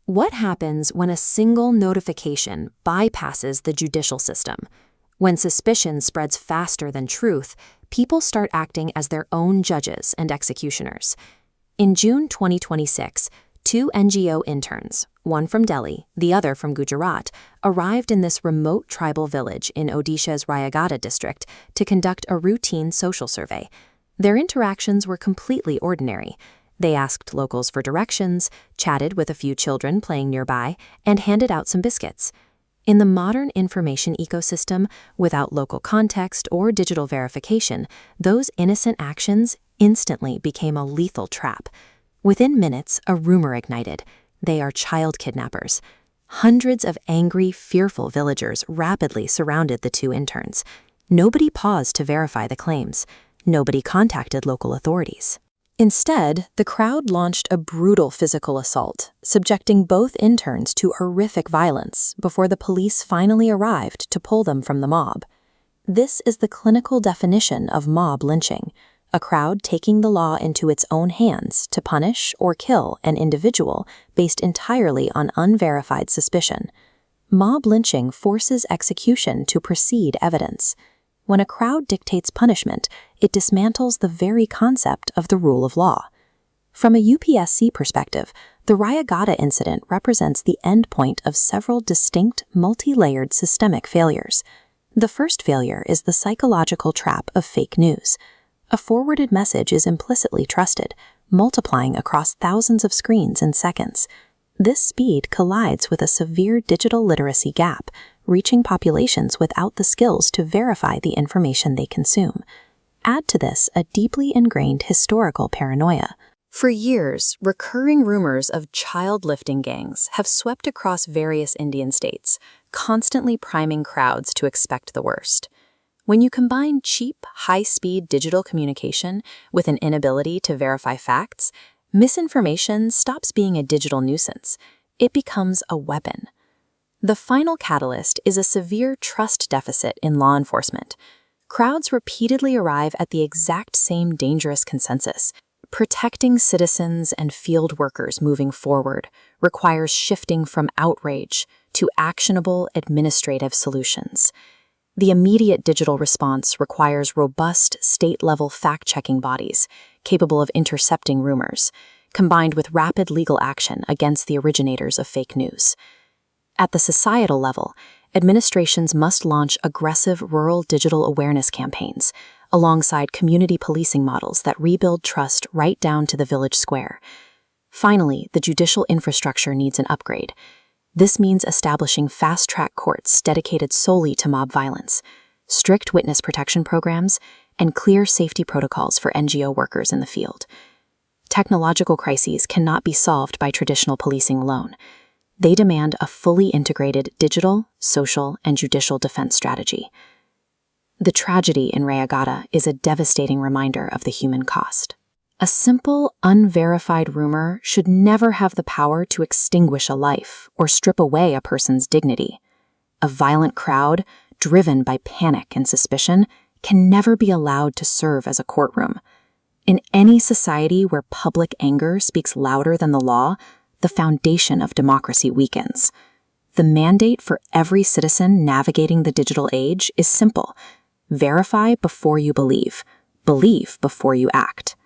What happens when a single notification bypasses the judicial system? When suspicion spreads faster than truth, people start acting as their own judges and executioners. In June 2026, 2 NGO interns, one from Delhi, the other from Gujarat, arrived in this remote tribal village in Odisha's Rayagada district to conduct a routine social survey. Their interactions were completely ordinary. They asked locals for directions, chatted with a few children playing nearby, and handed out some biscuits. In the modern information ecosystem, without local context or digital verification, those innocent actions instantly became a lethal trap. Within minutes, a rumor ignited. They are child kidnappers. Hundreds of angry, fearful villagers rapidly surrounded the 2 interns. Nobody paused to verify the claims. Nobody contacted local authorities. Instead, the crowd launched a brutal physical assault, subjecting both interns to horrific violence before the police finally arrived to pull them from the mob. This is the clinical definition of mob lynching, a crowd taking the law into its own hands to punish or kill an individual based entirely on unverified suspicion. Mob lynching forces execution to precede evidence. When a crowd dictates punishment, it dismantles the very concept of the rule of law. From a UPSC perspective, the Rayagada Incident represents the endpoint of several distinct, multi-layered systemic failures. The first failure is the psychological trap of fake news. A forwarded message is implicitly trusted, multiplying across thousands of screens in seconds. This speed collides with a severe digital literacy gap, reaching populations without the skills to verify the information they consume. Add to this a deeply ingrained historical paranoia. For years, recurring rumors of child-lifting gangs have swept across various Indian states, constantly priming crowds to expect the worst. When you combine cheap, high-speed digital communication with an inability to verify facts, misinformation stops being a digital nuisance. It becomes a weapon. The final catalyst is a severe trust deficit in law enforcement. Crowds repeatedly arrive at the exact same dangerous consensus. Protecting citizens and field workers moving forward requires shifting from outrage to actionable administrative solutions. The immediate digital response requires robust state-level fact-checking bodies capable of intercepting rumors, combined with rapid legal action against the originators of fake news. At the societal level, administrations must launch aggressive rural digital awareness campaigns alongside community policing models that rebuild trust right down to the village square. Finally, the judicial infrastructure needs an upgrade. This means establishing fast-track courts dedicated solely to mob violence, strict witness protection programs, and clear safety protocols for NGO workers in the field. Technological crises cannot be solved by traditional policing alone. They demand a fully integrated digital, social, and judicial defense strategy. The tragedy in Rayagada is a devastating reminder of the human cost. A simple, unverified rumor should never have the power to extinguish a life or strip away a person's dignity. A violent crowd, driven by panic and suspicion, can never be allowed to serve as a courtroom. In any society where public anger speaks louder than the law, the foundation of democracy weakens. The mandate for every citizen navigating the digital age is simple: verify before you believe before you act.